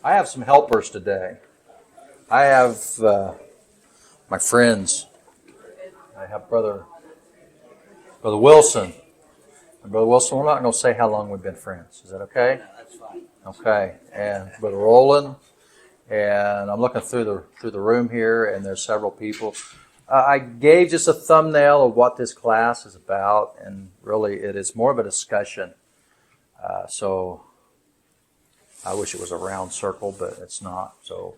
I have some helpers today. I have my friends. I have Brother Wilson. And Brother Wilson, we're not going to say how long we've been friends. Is that okay? Yeah, that's fine. Okay. And Brother Roland. And I'm looking through the room here, and there's several people. I gave just a thumbnail of what this class is about, and really it is more of a discussion. So I wish it was a round circle, but it's not. So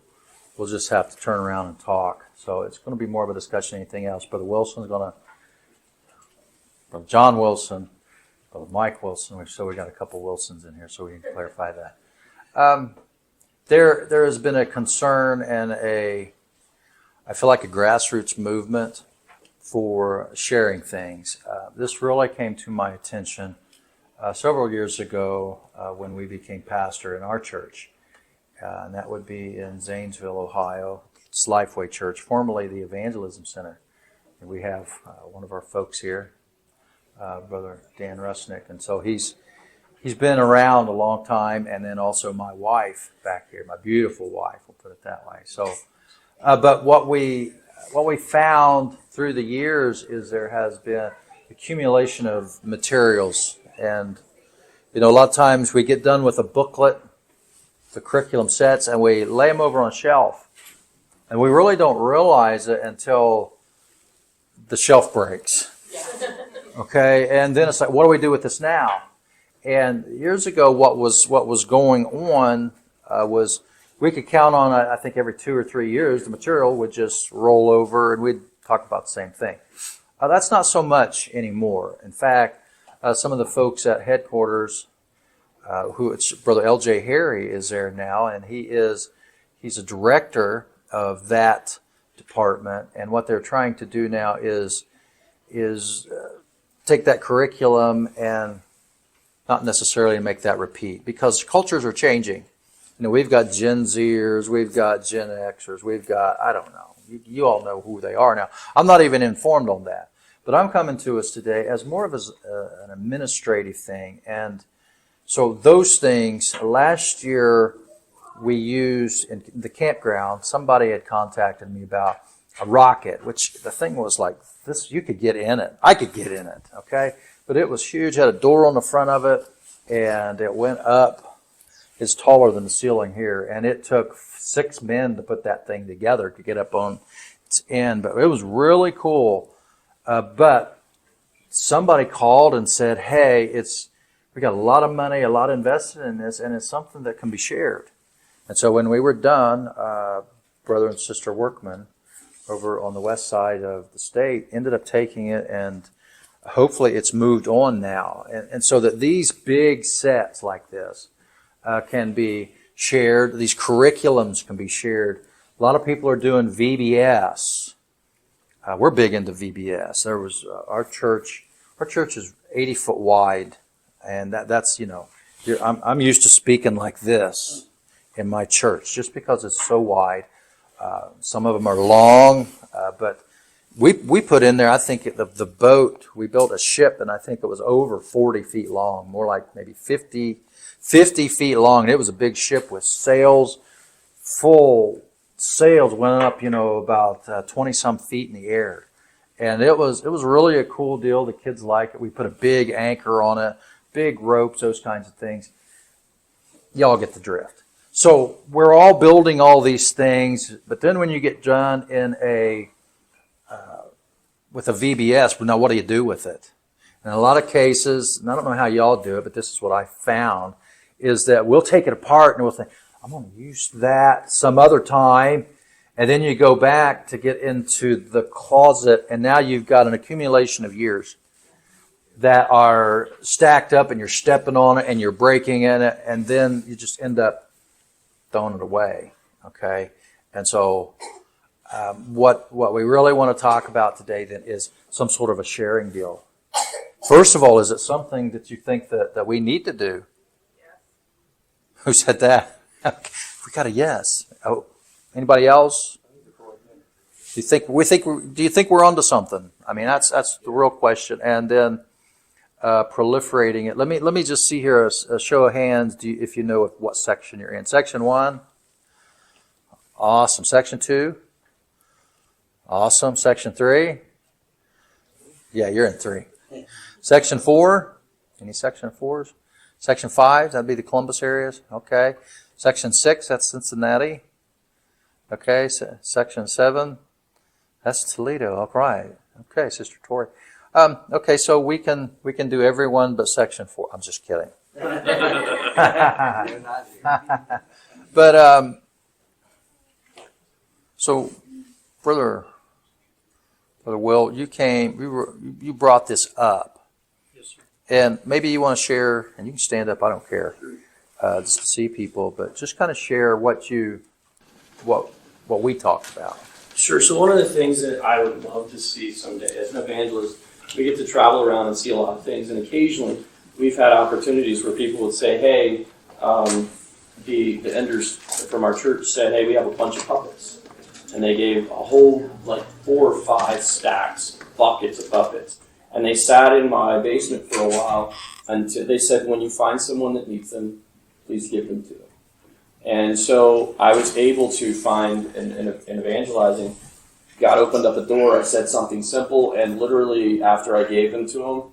we'll just have to turn around and talk. So it's going to be more of a discussion than anything else. Brother John Wilson, Brother Mike Wilson. So we got a couple Wilsons in here, so we can clarify that. There has been a concern and I feel like a grassroots movement for sharing things. This really came to my attention several years ago when we became pastor in our church. And that would be in Zanesville, Ohio. It's Lifeway Church, formerly the Evangelism Center. And we have one of our folks here, Brother Dan Rusnick. And so he's been around a long time, and then also my wife back here, my beautiful wife, we'll put it that way. So, but what we found through the years is there has been accumulation of materials, and a lot of times we get done with a booklet, the curriculum sets, and we lay them over on a shelf, and we really don't realize it until the shelf breaks. Okay, and then it's like, what do we do with this now? And years ago, what was going on was we could count on, I think, every 2 or 3 years, the material would just roll over and we'd talk about the same thing. That's not so much anymore. In fact, some of the folks at headquarters, Brother L.J. Harry is there now, and he's a director of that department. And what they're trying to do now is take that curriculum and not necessarily make that repeat, because cultures are changing. We've got Gen Zers, we've got Gen Xers, we've got, I don't know. You all know who they are now. I'm not even informed on that. But I'm coming to us today as more of an administrative thing. And so those things, last year we used in the campground, somebody had contacted me about a rocket, which the thing was like this, you could get in it. I could get in it, okay? But it was huge, had a door on the front of it, and it went up. It's taller than the ceiling here, and it took 6 men to put that thing together to get up on its end. But it was really cool. But somebody called and said, hey, we got a lot of money, a lot invested in this, and it's something that can be shared. And so when we were done, Brother and Sister Workman over on the west side of the state ended up taking it, and hopefully it's moved on now. And so that these big sets like this can be shared. These curriculums can be shared. A lot of people are doing VBS. We're big into VBS. There was our church is 80 foot wide, and that's I'm used to speaking like this in my church just because it's so wide. Some of them are long, but we put in there, I think the boat, we built a ship, and I think it was over 40 feet long, more like maybe 50 feet long. And it was a big ship with sails, full sails went up, about 20 some feet in the air. And it was really a cool deal. The kids liked it. We put a big anchor on it, big ropes, those kinds of things. Y'all get the drift. So we're all building all these things, but then when you get done with a VBS, now what do you do with it? In a lot of cases, and I don't know how y'all do it, but this is what I found, is that we'll take it apart and we'll think, I'm going to use that some other time. And then you go back to get into the closet, and now you've got an accumulation of years that are stacked up, and you're stepping on it and you're breaking in it, and then you just end up throwing it away. Okay? And so what we really want to talk about today then is some sort of a sharing deal. First of all, is it something that you think that we need to do? Yes. Who said that? Okay. We got a yes. Oh, anybody else? Do you think we're onto something? I mean, that's the real question. And then proliferating it. Let me just see here a show of hands. If you know what section you're in? Section 1. Awesome. Section 2? Awesome. Section 3? Yeah, you're in 3. Section 4? Any section 4s? Section 5, that'd be the Columbus areas. Okay. Section 6, that's Cincinnati. Okay. Section 7, that's Toledo. All right. Okay, Sister Tori. Okay, so we can do everyone but Section 4. I'm just kidding. But so, Brother Will, you brought this up. Yes, sir. And maybe you want to share, and you can stand up, I don't care, just to see people, but just kind of share what we talked about. Sure. So one of the things that I would love to see someday as an evangelist, we get to travel around and see a lot of things, and occasionally we've had opportunities where people would say, hey, the Enders from our church said, hey, we have a bunch of puppets. And they gave a whole, 4 or 5 stacks, buckets of puppets. And they sat in my basement for a while until they said, when you find someone that needs them, please give them to them. And so I was able to find, in evangelizing, God opened up a door, I said something simple, and literally after I gave them to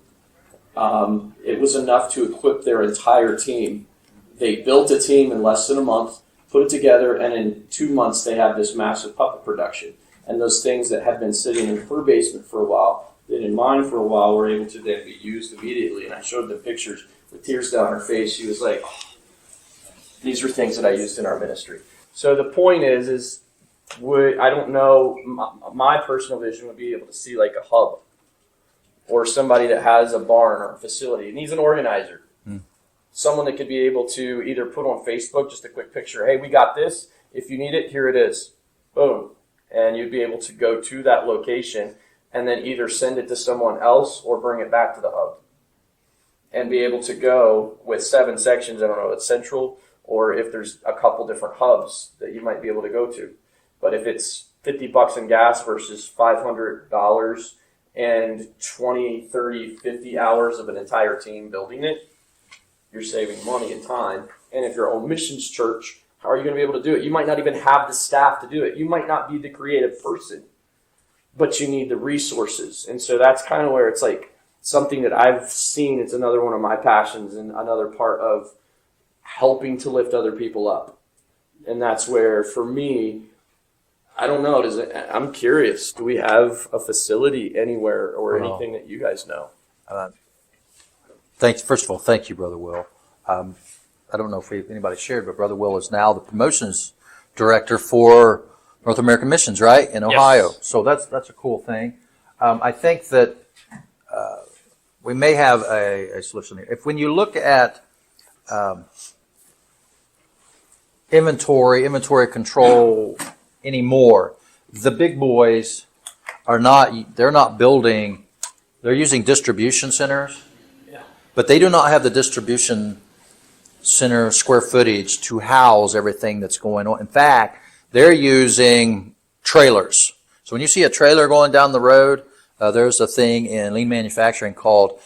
them, it was enough to equip their entire team. They built a team in less than a month, put it together, and in 2 months they had this massive puppet production. And those things that had been sitting in her basement for a while, then in mine for a while, were able to then be used immediately. And I showed the pictures with tears down her face. She was like, oh, these are things that I used in our ministry. So the point is I don't know, my personal vision would be able to see like a hub or somebody that has a barn or a facility. It needs an organizer. Someone that could be able to either put on Facebook just a quick picture, hey, we got this. If you need it, here it is. Boom. And you'd be able to go to that location and then either send it to someone else or bring it back to the hub. And be able to go with 7 sections, I don't know, it's central, or if there's a couple different hubs that you might be able to go to. But if it's $50 in gas versus $500 and 20, 30, 50 hours of an entire team building it, you're saving money and time. And if you're a missions church, how are you going to be able to do it? You might not even have the staff to do it. You might not be the creative person, but you need the resources. And so that's kind of where it's like something that I've seen. It's another one of my passions and another part of helping to lift other people up. And that's where, for me, I don't know. I'm curious. Do we have a facility anywhere or anything that you guys know? First of all, thank you, Brother Will. I don't know if anybody shared, but Brother Will is now the promotions director for North American Missions, right, in Ohio. Yes. So that's a cool thing. I think that we may have a solution here. When you look at inventory control anymore, the big boys they're not building, they're using distribution centers. But they do not have the distribution center square footage to house everything that's going on. In fact, they're using trailers. So when you see a trailer going down the road, there's a thing in lean manufacturing called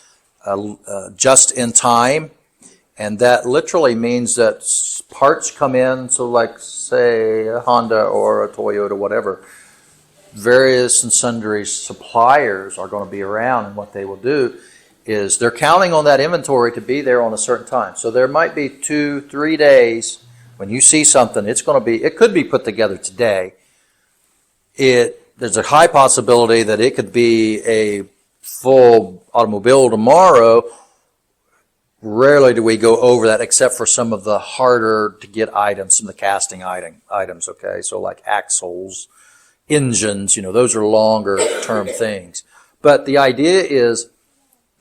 just in time. And that literally means that parts come in, so like say a Honda or a Toyota, whatever, various and sundry suppliers are going to be around, and what they will do is they're counting on that inventory to be there on a certain time. So there might be 2-3 days when you see something, it could be put together today. There's a high possibility that it could be a full automobile tomorrow. Rarely do we go over that except for some of the harder to get items, some of the casting items, okay? So like axles, engines, those are longer term things. But the idea is,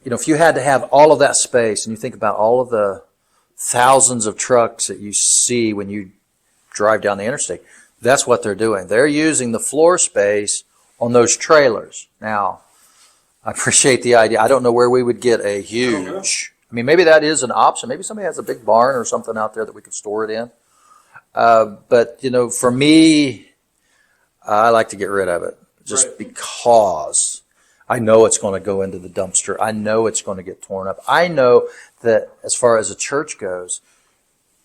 if you had to have all of that space, and you think about all of the thousands of trucks that you see when you drive down the interstate, that's what they're doing. They're using the floor space on those trailers. Now, I appreciate the idea. I don't know where we would get a huge, maybe that is an option. Maybe somebody has a big barn or something out there that we could store it in. But, for me, I like to get rid of it just because I know it's going to go into the dumpster. I know it's going to get torn up. I know that as far as a church goes,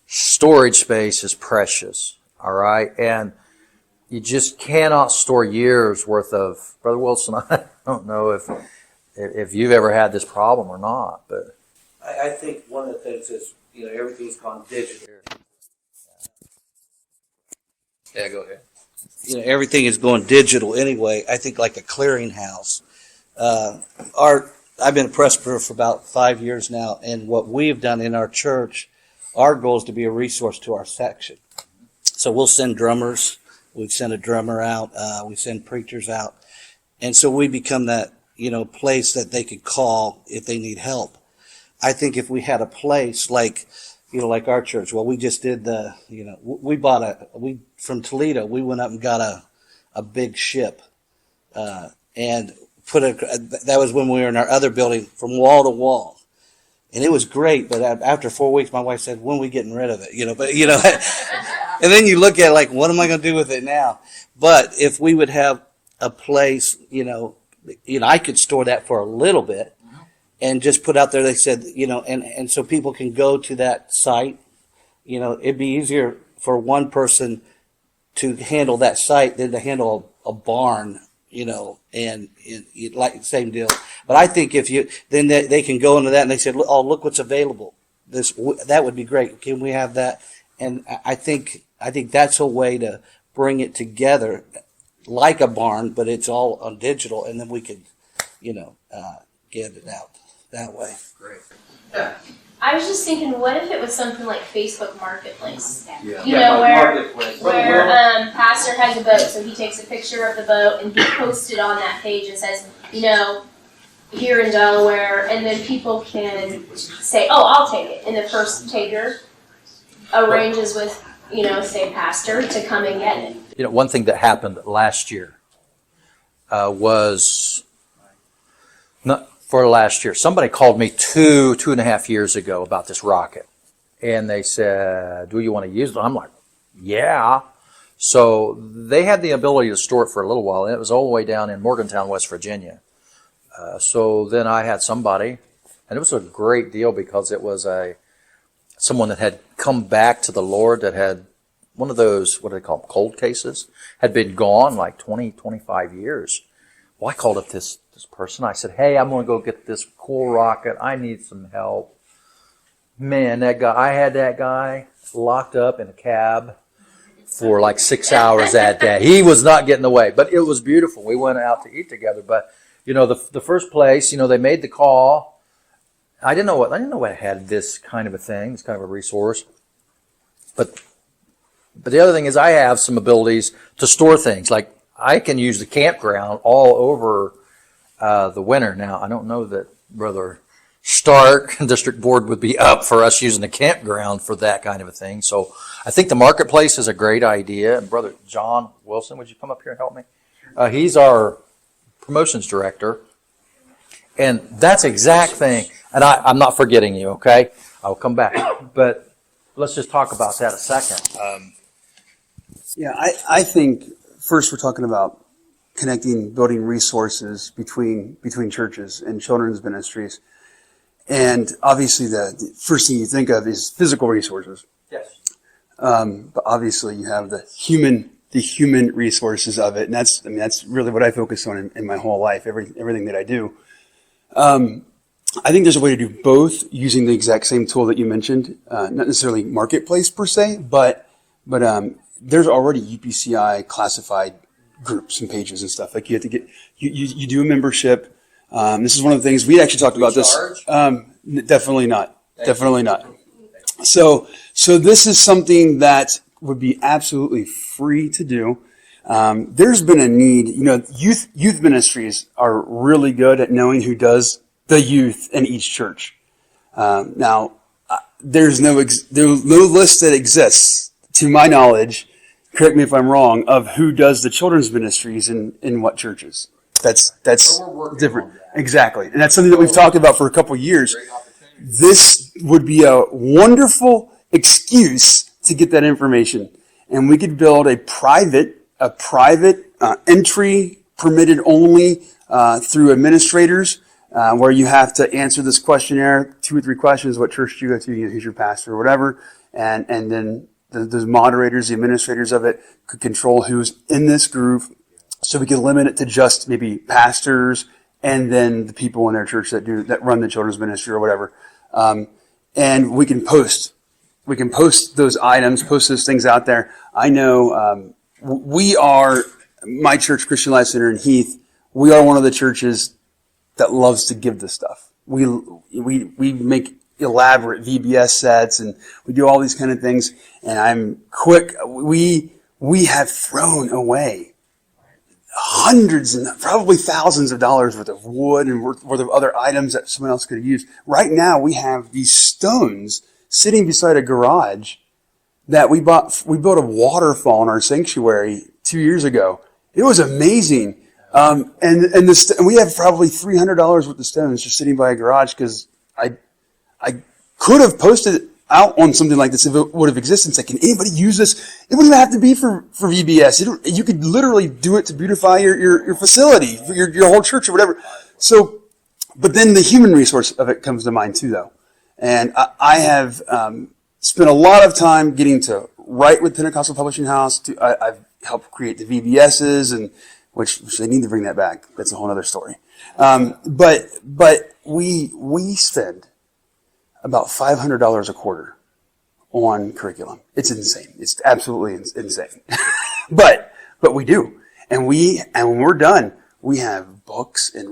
storage space is precious, all right? And you just cannot store years worth of. Brother Wilson, I don't know if you've ever had this problem or not, but I think one of the things is, everything's gone digital. yeah, go ahead. Everything is going digital anyway. I think like a clearinghouse. I've been a presbyter for about 5 years now, and what we've done in our church, our goal is to be a resource to our section. So we'll send drummers. We send a drummer out. We send preachers out. And so we become that, place that they could call if they need help. I think if we had a place like our church, well, we just did we from Toledo, we went up and got a big ship, and that was when we were in our other building from wall to wall. And it was great, but after 4 weeks, my wife said, when are we getting rid of it? And then you look at it like, what am I going to do with it now? But if we would have a place, I could store that for a little bit and just put out there, they said, and so people can go to that site. It'd be easier for one person to handle that site than to handle a barn, and like same deal. But I think then they can go into that and they said, oh, look what's available. That would be great. Can we have that? And I think that's a way to bring it together like a barn, but it's all on digital, and then we could, get it out that way. Great. I was just thinking, what if it was something like Facebook Marketplace? Yeah. Where pastor has a boat, so he takes a picture of the boat and he posts it on that page and says, here in Delaware, and then people can say, oh, I'll take it. And the first taker arranges with, say, pastor to come and get it. One thing that happened last year was not for last year. Somebody called me 2.5 years ago about this rocket, and they said, "Do you want to use it?" I'm like, "Yeah." So they had the ability to store it for a little while, and it was all the way down in Morgantown, West Virginia. So then I had somebody, and it was a great deal because it was someone that had come back to the Lord that had one of those, what do they call them, cold cases, had been gone like 20, 25 years. Well, I called up this person. I said, hey, I'm going to go get this cool rocket. I need some help. Man, I had that guy locked up in a cab for like 6 hours that day. He was not getting away, but it was beautiful. We went out to eat together. But, the first place, they made the call. I didn't know what had this kind of a thing, this kind of a resource. But the other thing is I have some abilities to store things. Like I can use the campground all over the winter. Now, I don't know that Brother Stark District Board would be up for us using the campground for that kind of a thing. So I think the marketplace is a great idea. And Brother John Wilson, would you come up here and help me? He's our promotions director. And that's exact thing. And I'm not forgetting you, okay? I'll come back. But let's just talk about that a second. I think first we're talking about building resources between churches and children's ministries. And obviously the first thing you think of is physical resources. Yes. But obviously you have the human resources of it. And that's really what I focus on in my whole life, everything that I do. I think there's a way to do both using the exact same tool that you mentioned, not necessarily marketplace per se, but there's already UPCI classified groups and pages and stuff. Like you have to get, you do a membership. This is one of the things we actually talked about this. Definitely not. Definitely not. So this is something that would be absolutely free to do. There's been a need, youth ministries are really good at knowing who does the youth in each church. Now, there's no list that exists, to my knowledge, correct me if I'm wrong, of who does the children's ministries in what churches. That's different. Exactly. And that's something that we've talked about for a couple of years. This would be a wonderful excuse to get that information. And we could build a private entry permitted only through administrators where you have to answer this questionnaire, 2 or 3 questions. What church do you go to? Who's your pastor or whatever. And then the moderators, the administrators of it could control who's in this group, so we could limit it to just maybe pastors and then the people in their church that run the children's ministry or whatever. And we can post those items, post those things out there. I know we are, my church, Christian Life Center in Heath, we are one of the churches that loves to give this stuff. We make elaborate VBS sets and we do all these kind of things. And I'm quick. We have thrown away hundreds and probably thousands of dollars worth of wood and worth of other items that someone else could have used. Right now, we have these stones sitting beside a garage that we bought. We built a waterfall in our sanctuary 2 years ago. It was amazing. And we have probably $300 worth of stones just sitting by a garage because I could have posted it out on something like this if it would have existed. It's like, can anybody use this? It wouldn't even have to be for VBS. You could literally do it to beautify your facility, your whole church or whatever. So, but then the human resource of it comes to mind too, though. And I have spent a lot of time getting to write with Pentecostal Publishing House. I've helped create the VBSs, and which they need to bring that back. That's a whole other story. But we spend about $500 a quarter on curriculum. It's insane. It's absolutely insane. but we do. And when we're done, we have books and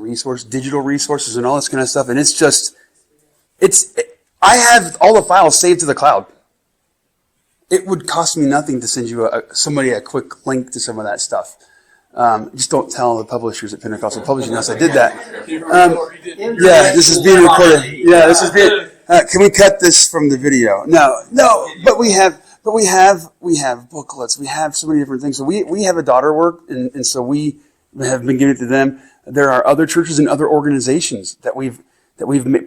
digital resources and all this kind of stuff. And I have all the files saved to the cloud. It would cost me nothing to send you somebody a quick link to some of that stuff. Just don't tell the publishers at Pentecostal Publishing House I did that. Yeah, this is being recorded. Yeah, this is being. Can we cut this from the video? No. But we have booklets. We have so many different things. So we have a daughter work, and so we have been giving it to them. There are other churches and other organizations that we've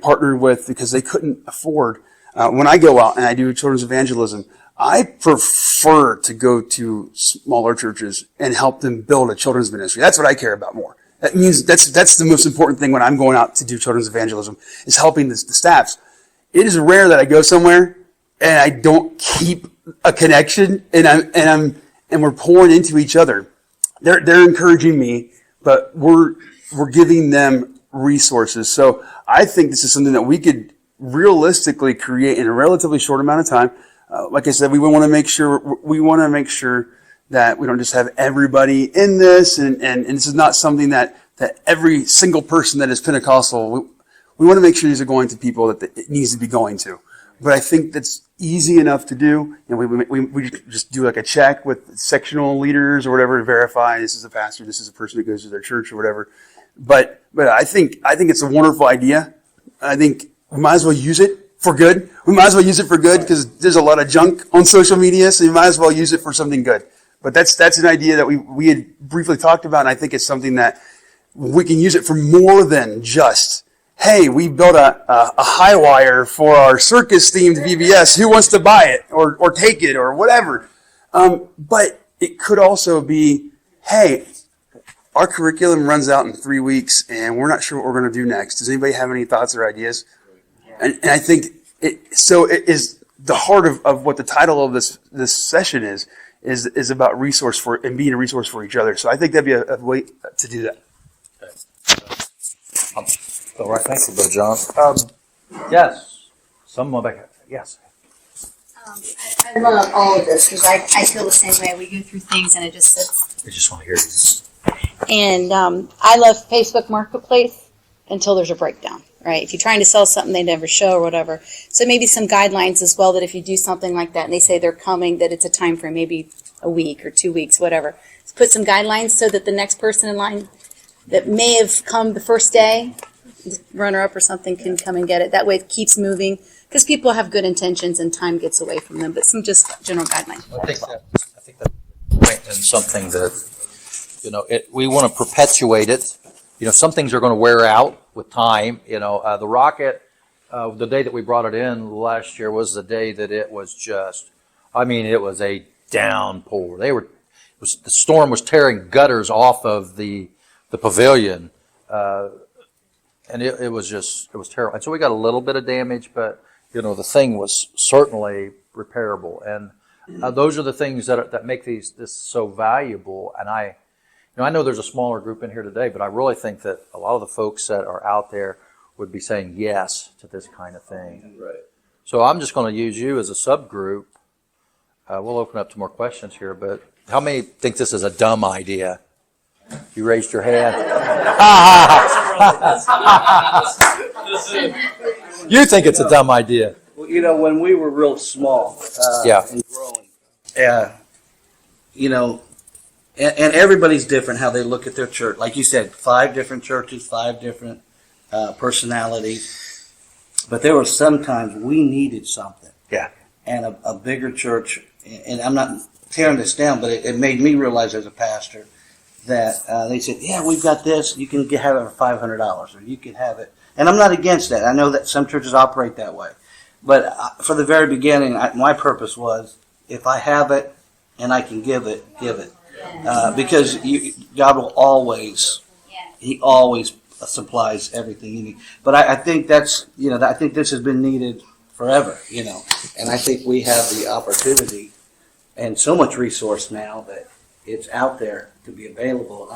partnered with because they couldn't afford. When I go out and I do children's evangelism, I prefer to go to smaller churches and help them build a children's ministry. That's what I care about more. That means that's the most important thing when I'm going out to do children's evangelism is helping the staffs. It is rare that I go somewhere and I don't keep a connection and we're pouring into each other. They're encouraging me, but we're giving them resources. So I think this is something that we could realistically create in a relatively short amount of time. Like I said, we want to make sure that we don't just have everybody in this, and this is not something that every single person that is Pentecostal. We want to make sure these are going to people that it needs to be going to. But I think that's easy enough to do, and we just do like a check with sectional leaders or whatever to verify this is a pastor, this is a person that goes to their church or whatever. But I think it's a wonderful idea. I think we might as well use it for good. We might as well use it for good because there's a lot of junk on social media, so you might as well use it for something good. But that's an idea that we had briefly talked about, and I think it's something that we can use it for more than just, hey, we built a high wire for our circus-themed VBS. Who wants to buy it or take it or whatever? But it could also be, hey, our curriculum runs out in 3 weeks, and we're not sure what we're going to do next. Does anybody have any thoughts or ideas? And I think it is the heart of what the title of this session is about resource for and being a resource for each other. So I think that'd be a way to do that. All right, thank you, Brother John. Yes, someone back. Yes. I love all of this because I feel the same way. We go through things and it just sits. I just want to hear these. And I love Facebook Marketplace until there's a breakdown, right? If you're trying to sell something they never show or whatever. So maybe some guidelines as well that if you do something like that and they say they're coming, that it's a time frame, maybe a week or 2 weeks, whatever. So put some guidelines so that the next person in line that may have come the first day, runner up or something, can come and get it. That way it keeps moving because people have good intentions and time gets away from them. But some just general guidelines. I think that point and something that we want to perpetuate it. Some things are going to wear out with time. The rocket, the day that we brought it in last year was the day that it was just. It was a downpour. The storm was tearing gutters off of the pavilion, and it was terrible. And so we got a little bit of damage, but the thing was certainly repairable. And Those are the things that make this so valuable. And I know there's a smaller group in here today, but I really think that a lot of the folks that are out there would be saying yes to this kind of thing. Right. So I'm just going to use you as a subgroup. We'll open up to more questions here, but how many think this is a dumb idea? You raised your hand. You think it's a dumb idea. Well, you know, when we were real small Yeah. and growing, you know, and everybody's different how they look at their church. Like you said, 5 different churches, 5 different personalities. But there were some times we needed something. Yeah. And a bigger church, and I'm not tearing this down, but it made me realize as a pastor that they said, yeah, we've got this. You can have it for $500, or you can have it. And I'm not against that. I know that some churches operate that way. But for the very beginning, my purpose was, if I have it and I can give it, give it. Because God will always, He always supplies everything you need. But I think that's, you know, I think this has been needed forever, you know. And I think we have the opportunity and so much resource now that it's out there to be available.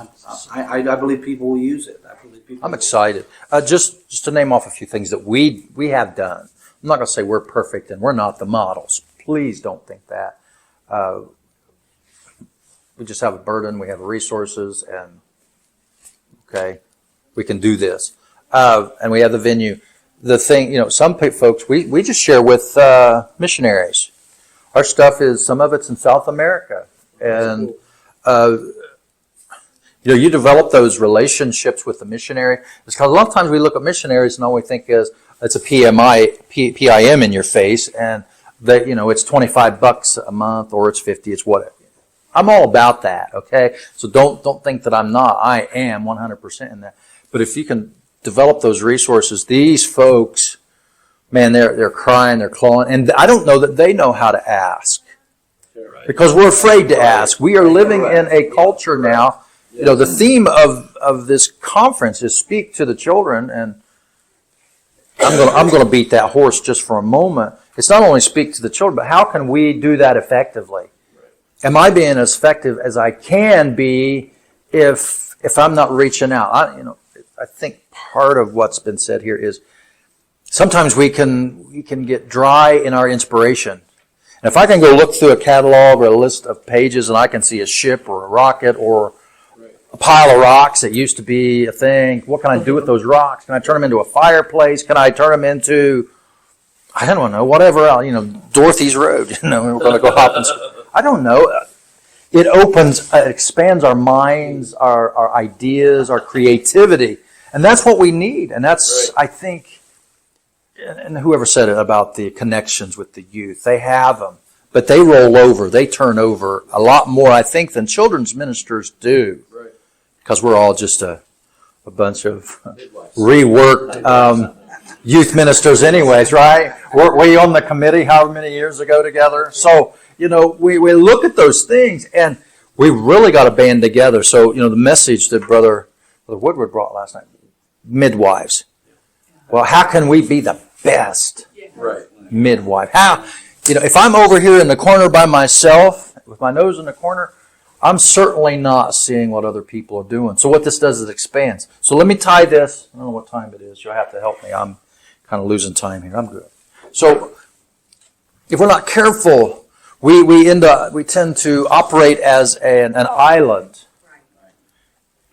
I believe people will use it. I believe people I'm excited. Just to name off a few things that we have done. I'm not going to say we're perfect and we're not the models. Please don't think that. We just have a burden. We have resources, and okay, we can do this. And we have the venue. The thing, you know, some folks, we just share with missionaries. Our stuff is, some of it's in South America. And, you know, you develop those relationships with the missionary. Because a lot of times we look at missionaries and all we think is, it's a PIM in your face, and that, you know, it's $25 a month, or it's 50, it's whatever. I'm all about that, okay? So don't think that I'm not. I am 100% in that. But if you can develop those resources, these folks, man, they're crying, they're clawing, and I don't know that they know how to ask. Because we're afraid to ask. We are living in a culture now. You know, the theme of this conference is speak to the children, and I'm going to beat that horse just for a moment. It's not only speak to the children, but how can we do that effectively? Am I being as effective as I can be if I'm not reaching out? I think part of what's been said here is sometimes we can get dry in our inspiration. And if I can go look through a catalog or a list of pages and I can see a ship or a rocket or a pile of rocks that used to be a thing, what can I do with those rocks? Can I turn them into a fireplace? Can I turn them into, I don't know, whatever else, you know, Dorothy's Road, you know, we're going to go hop and I don't know. It expands our minds, our ideas, our creativity. And that's what we need. And that's, I think, and whoever said it about the connections with the youth, they have them. But they roll over, they turn over a lot more, I think, than children's ministers do. Right. Because we're all just a bunch of reworked youth ministers anyways, right? Were we on the committee however many years ago together? So, you know, we look at those things and we really got to band together. So, you know, the message that Brother Woodward brought last night, midwives. Well, how can we be the best midwife? How, you know, if I'm over here in the corner by myself with my nose in the corner, I'm certainly not seeing what other people are doing. So what this does is it expands. So let me tie this. I don't know what time it is. You'll have to help me. I'm kind of losing time here. I'm good. So if we're not careful, we tend to operate as an island.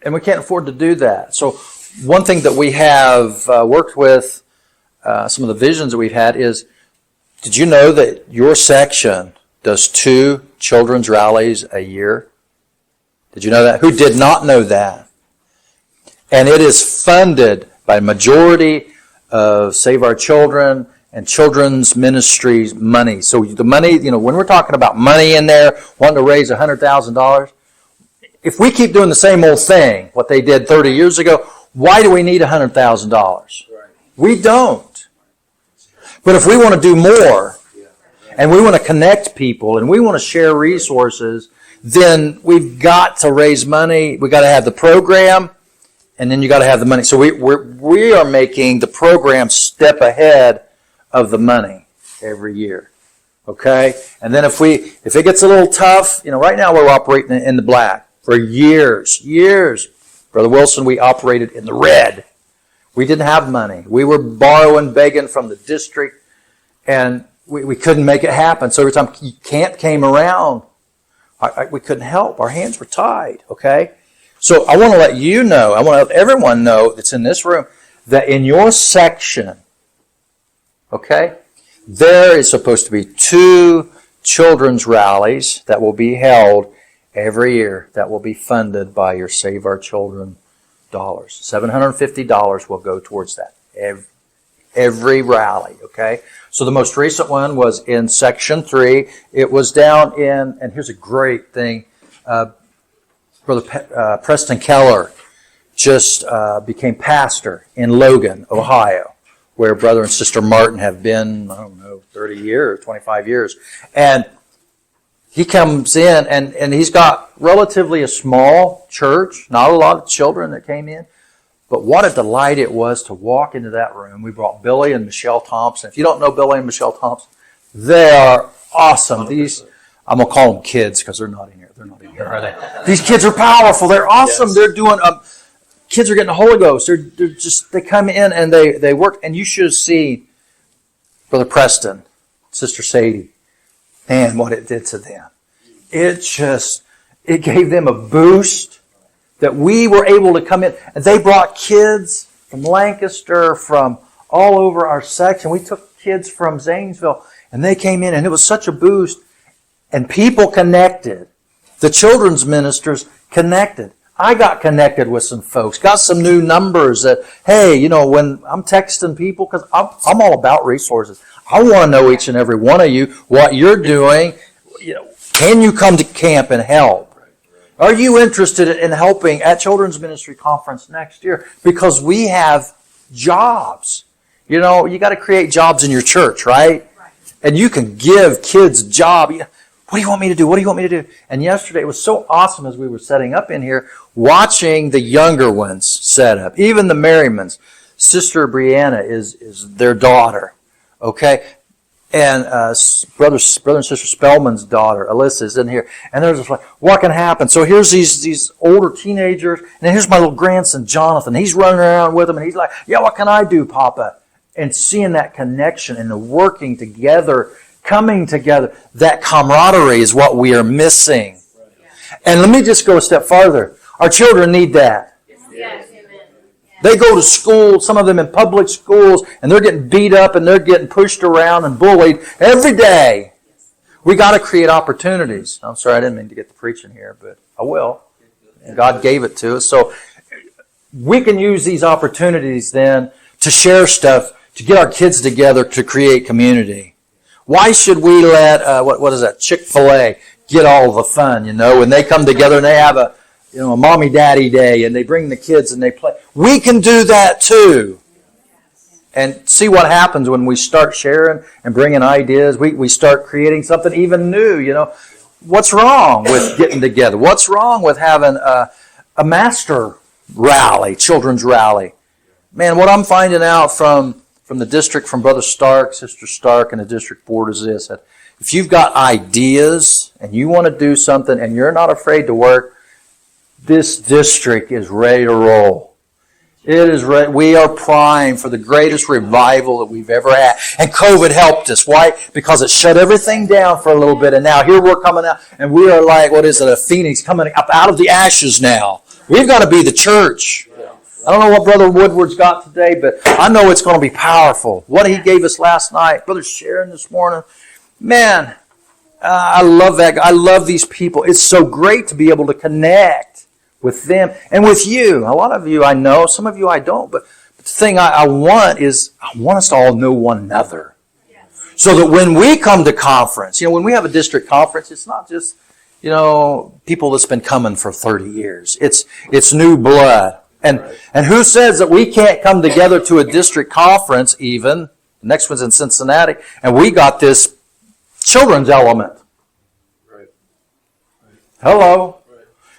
And we can't afford to do that. So one thing that we have worked with, some of the visions that we've had is, did you know that your section does 2 children's rallies a year? Did you know that? Who did not know that? And it is funded by majority of Save Our Children and Children's Ministries money. So the money, you know, when we're talking about money in there, wanting to raise $100,000, if we keep doing the same old thing, what they did 30 years ago, why do we need $100,000? Right. We don't. But if we want to do more, and we want to connect people, and we want to share resources, then we've got to raise money. We've got to have the program, and then you got to have the money. So we are making the program step ahead of the money every year. Okay? And then if it gets a little tough, right now we're operating in the black. For years. Brother Wilson, we operated in the red. We didn't have money. We were borrowing, begging from the district, and we couldn't make it happen. So every time camp came around, we couldn't help. Our hands were tied, okay? So I want to let you know, I want to let everyone know that's in this room, that in your section, okay, there is supposed to be 2 children's rallies that will be held every year that will be funded by your Save Our Children dollars. $750 will go towards that. Every rally, okay? So the most recent one was in Section 3. It was down in, and here's a great thing, Brother Preston Keller just became pastor in Logan, Ohio, where Brother and Sister Martin have been, 30 years, 25 years. And he comes in, and he's got relatively a small church, not a lot of children that came in. But what a delight it was to walk into that room. We brought Billy and Michelle Thompson. If you don't know Billy and Michelle Thompson, they are awesome. These, I'm going to call them kids because they're not in here. They're not in here, are they? These kids are powerful. They're awesome. Yes. They're doing, kids are getting the Holy Ghost. They come in and they work. And you should have seen Brother Preston, Sister Sadie. Man, what it did to them. It gave them a boost that we were able to come in. And they brought kids from Lancaster, from all over our section. We took kids from Zanesville, and they came in, and it was such a boost. And people connected. The children's ministers connected. I got connected with some folks, got some new numbers that, hey, when I'm texting people, because I'm all about resources. I want to know each and every one of you, what you're doing. Can you come to camp and help? Are you interested in helping at Children's Ministry Conference next year? Because we have jobs. You got to create jobs in your church, right? And you can give kids a job. What do you want me to do? What do you want me to do? And yesterday it was so awesome as we were setting up in here, watching the younger ones set up, even the Merrimans. Sister Brianna is their daughter, okay? And brother and sister Spellman's daughter, Alyssa, is in here. And they're just like, what can happen? So here's these older teenagers, and here's my little grandson, Jonathan. He's running around with them, and he's like, yeah, what can I do, Papa? And seeing that connection and the working together, coming together, that camaraderie is what we are missing. And let me just go a step farther. Our children need that. Yes. They go to school, some of them in public schools, and they're getting beat up and they're getting pushed around and bullied every day. We got to create opportunities. I'm sorry, I didn't mean to get the preaching here, but I will. And God gave it to us. So we can use these opportunities then to share stuff, to get our kids together to create community. Why should we let, what is that, Chick-fil-A get all the fun, when they come together and they have a mommy daddy day and they bring the kids and they play. We can do that too. And see what happens when we start sharing and bringing ideas. We start creating something even new, What's wrong with getting together? What's wrong with having a master rally, children's rally? Man, what I'm finding out from the district, from Brother Stark, Sister Stark, and the district board is this, that if you've got ideas and you want to do something and you're not afraid to work, this district is ready to roll. It is ready. We are primed for the greatest revival that we've ever had. And COVID helped us. Why? Because it shut everything down for a little bit. And now here we're coming out. And we are like, a phoenix coming up out of the ashes now. We've got to be the church. I don't know what Brother Woodward's got today, but I know it's going to be powerful. What he gave us last night, Brother Sharon this morning. Man, I love that. I love these people. It's so great to be able to connect with them and with you. A lot of you I know, some of you I don't, but the thing I want us to all know one another. So that when we come to conference, when we have a district conference, it's not just, people that's been coming for 30 years. It's new blood. And who says that we can't come together to a district conference even? The next one's in Cincinnati, and we got this children's element. Hello.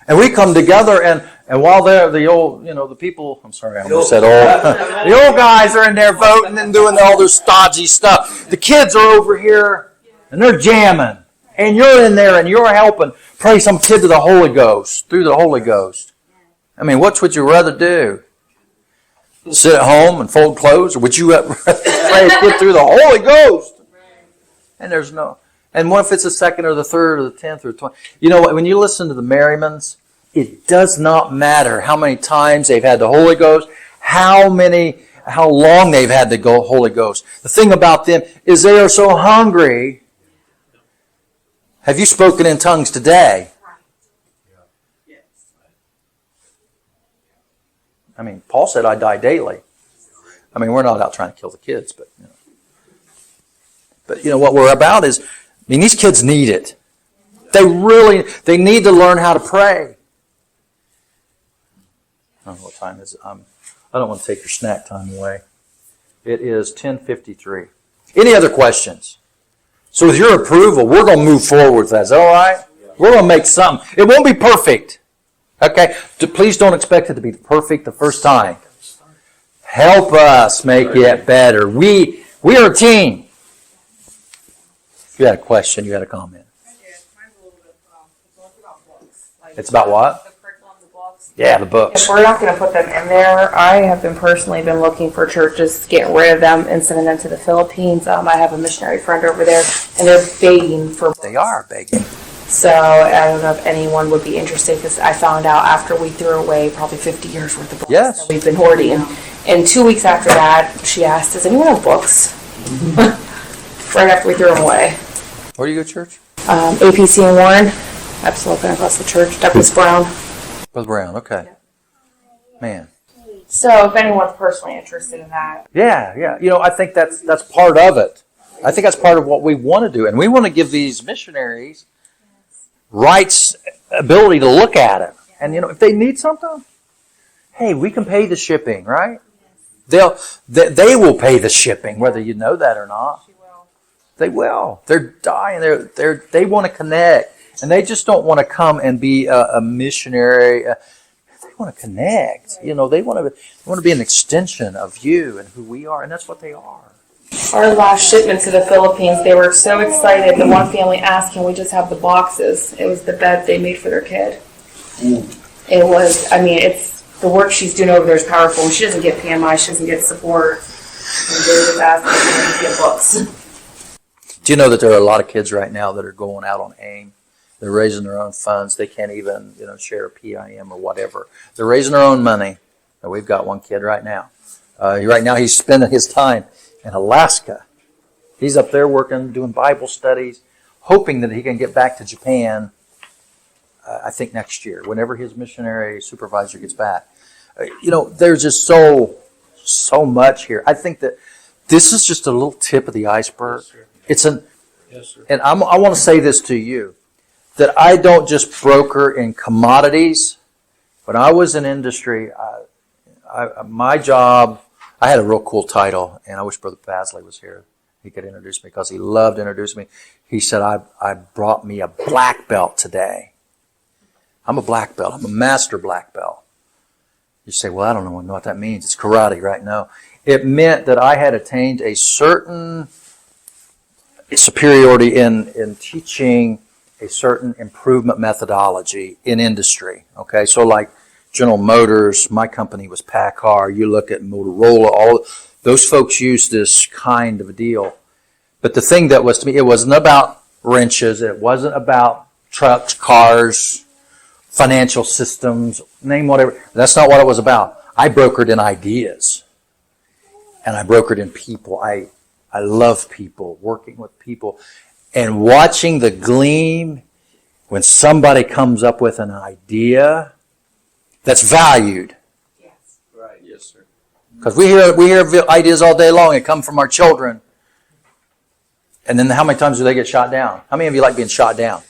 And we come together, and while they're the old, the people, I'm sorry, I almost said old. The old guys are in there voting and doing all their stodgy stuff. The kids are over here and they're jamming, and you're in there and you're helping pray some kid to the Holy Ghost, through the Holy Ghost. I mean, what would you rather do? Sit at home and fold clothes, or would you rather pray a kid through the Holy Ghost? And there's no. And what if it's the second or the third or the 10th or the 20th? You know what? When you listen to the Merrimans, it does not matter how many times they've had the Holy Ghost, how long they've had the Holy Ghost. The thing about them is they are so hungry. Have you spoken in tongues today? I mean, Paul said, I die daily. I mean, we're not out trying to kill the kids, but what we're about is, these kids need it. They need to learn how to pray. I don't know what time is it. I don't want to take your snack time away. It is 10:53. Any other questions? So with your approval, we're going to move forward with that. Is that all right? We're going to make something. It won't be perfect. Okay? Please don't expect it to be perfect the first time. Help us make it better. We are a team. If you had a question, you had a comment. I did. Mine's a little bit, it's about books. It's about what? The curriculum, the books. Yeah, the books. If we're not going to put them in there, I have personally been looking for churches getting rid of them and sending them to the Philippines. I have a missionary friend over there, and they're begging for books. They are begging. So I don't know if anyone would be interested, because I found out after we threw away probably 50 years worth of books Yes. that we've been hoarding. And 2 weeks after that, she asked, does anyone have books? Right after we threw them away. Where do you go to church? APC in Warren, Absolute Pentecostal Church, Douglas Brown. Brother Brown, okay. Man. So if anyone's personally interested in that. Yeah. I think that's part of it. I think that's part of what we want to do. And we want to give these missionaries rights, ability to look at it. And, if they need something, hey, we can pay the shipping, right? They will pay the shipping, whether you know that or not. They will. They're dying. They want to connect. And they just don't want to come and be a missionary. They want to connect. They want to be an extension of you and who we are. And that's what they are. Our last shipment to the Philippines, they were so excited. The one family asked, can we just have the boxes? It was the bed they made for their kid. It was, it's the work she's doing over there is powerful. She doesn't get PMI. She doesn't get support. And they just asked us to get books. Do you know that there are a lot of kids right now that are going out on AIM? They're raising their own funds. They can't even, share a PIM or whatever. They're raising their own money. And we've got one kid right now. Right now he's spending his time in Alaska. He's up there working, doing Bible studies, hoping that he can get back to Japan, I think next year, whenever his missionary supervisor gets back. There's just so much here. I think that this is just a little tip of the iceberg. And I want to say this to you, that I don't just broker in commodities. When I was in industry, my job, I had a real cool title, and I wish Brother Pasley was here. He could introduce me, because he loved to introduce me. He said, I brought me a black belt today. I'm a black belt. I'm a master black belt. You say, well, I don't know what that means. It's karate, right? No. It meant that I had attained a certain superiority in teaching a certain improvement methodology in industry. Okay, so like General Motors, my company was PACCAR. You look at Motorola, all those folks use this kind of a deal. But the thing that was to me, it wasn't about wrenches. It wasn't about trucks, cars, financial systems, name whatever. That's not what it was about. I brokered in ideas. And I brokered in people. I love people, working with people. And watching the gleam when somebody comes up with an idea that's valued. Yes. Right. Yes, sir. Because we hear ideas all day long. It come from our children. And then how many times do they get shot down? How many of you like being shot down?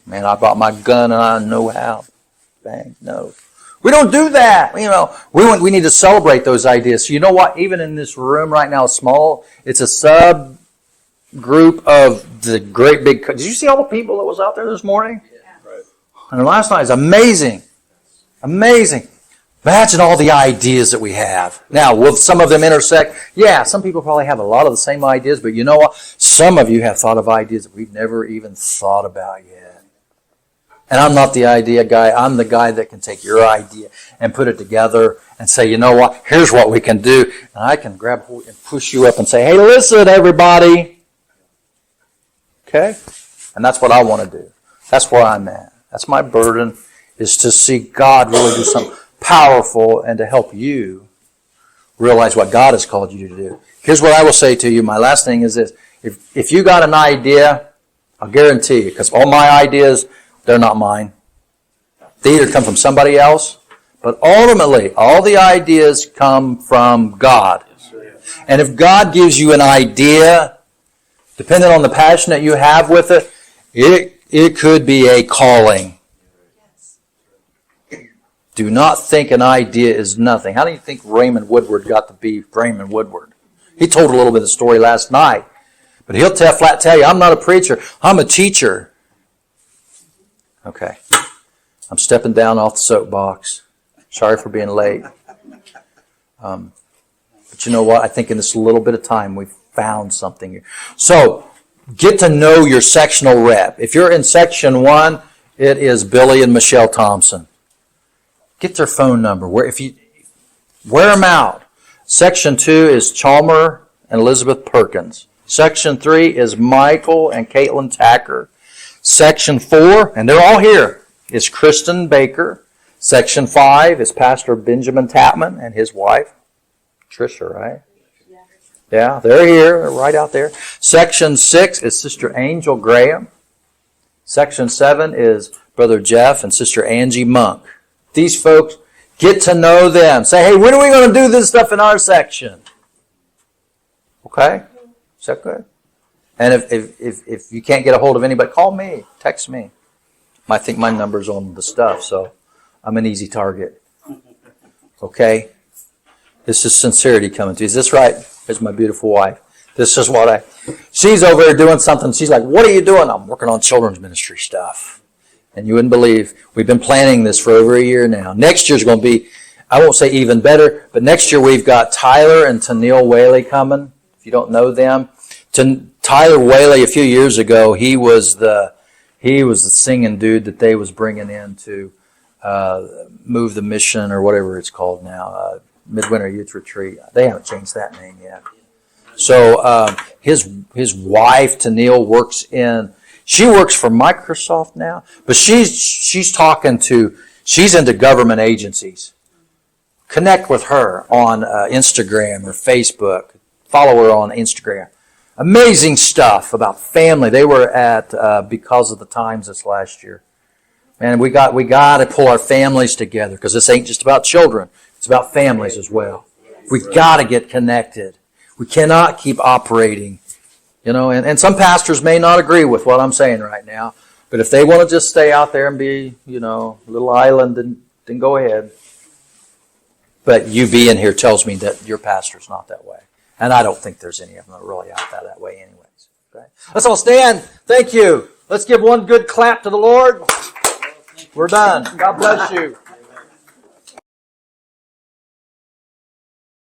Man, I brought my gun and I know how. Bang, no. We don't do that. We need to celebrate those ideas. So you know what? Even in this room right now, it's a subgroup of the great big. Did you see all the people that was out there this morning? Yeah. Right. And last night is amazing. Amazing. Imagine all the ideas that we have. Now, will some of them intersect? Yeah, some people probably have a lot of the same ideas, but you know what? Some of you have thought of ideas that we've never even thought about yet. And I'm not the idea guy. I'm the guy that can take your idea and put it together and say, you know what? Here's what we can do. And I can grab hold and push you up and say, hey, listen, everybody. Okay? And that's what I want to do. That's where I'm at. That's my burden, is to see God really do something powerful and to help you realize what God has called you to do. Here's what I will say to you. My last thing is this. If you got an idea, I'll guarantee you, because all my ideas, they're not mine. They either come from somebody else, but ultimately, all the ideas come from God. And if God gives you an idea, depending on the passion that you have with it, it could be a calling. Do not think an idea is nothing. How do you think Raymond Woodward got to be Raymond Woodward? He told a little bit of the story last night. But he'll flat tell you, I'm not a preacher, I'm a teacher. Okay. I'm stepping down off the soapbox. Sorry for being late. But you know what? I think in this little bit of time, we've found something here. So, get to know your sectional rep. If you're in section 1, it is Billy and Michelle Thompson. Get their phone number. Wear them out. Section 2 is Chalmer and Elizabeth Perkins. Section 3 is Michael and Caitlin Tacker. Section 4, and they're all here, is Kristen Baker. Section 5 is Pastor Benjamin Tapman and his wife, Tricia, right? Yeah, they're here. They're right out there. Section 6 is Sister Angel Graham. Section 7 is Brother Jeff and Sister Angie Monk. These folks, get to know them. Say, hey, when are we going to do this stuff in our section? Okay? Is that good? And if you can't get a hold of anybody, call me. Text me. I think my number's on the stuff, so I'm an easy target. Okay? This is sincerity coming to you. Is this right? Here's my beautiful wife. This is what she's over there doing something. She's like, what are you doing? I'm working on children's ministry stuff. And you wouldn't believe, we've been planning this for over a year now. Next year's going to be, I won't say even better, but next year we've got Tyler and Tennille Whaley coming. If you don't know them. Tyler Whaley, a few years ago, he was the singing dude that they was bringing in to move the mission, or whatever it's called now, Midwinter Youth Retreat. They haven't changed that name yet. So his wife, Tennille, she works for Microsoft now, but she's into government agencies. Connect with her on Instagram or Facebook. Follow her on Instagram. Amazing stuff about family. They were at Because of the Times this last year. Man, we got to pull our families together, because this ain't just about children. It's about families as well. We got to get connected. We cannot keep operating. And some pastors may not agree with what I'm saying right now, but if they want to just stay out there and be, a little island, then go ahead. But you being here tells me that your pastor's not that way. And I don't think there's any of them that are really out that way anyways. Okay? Let's all stand. Thank you. Let's give one good clap to the Lord. We're done. God bless you.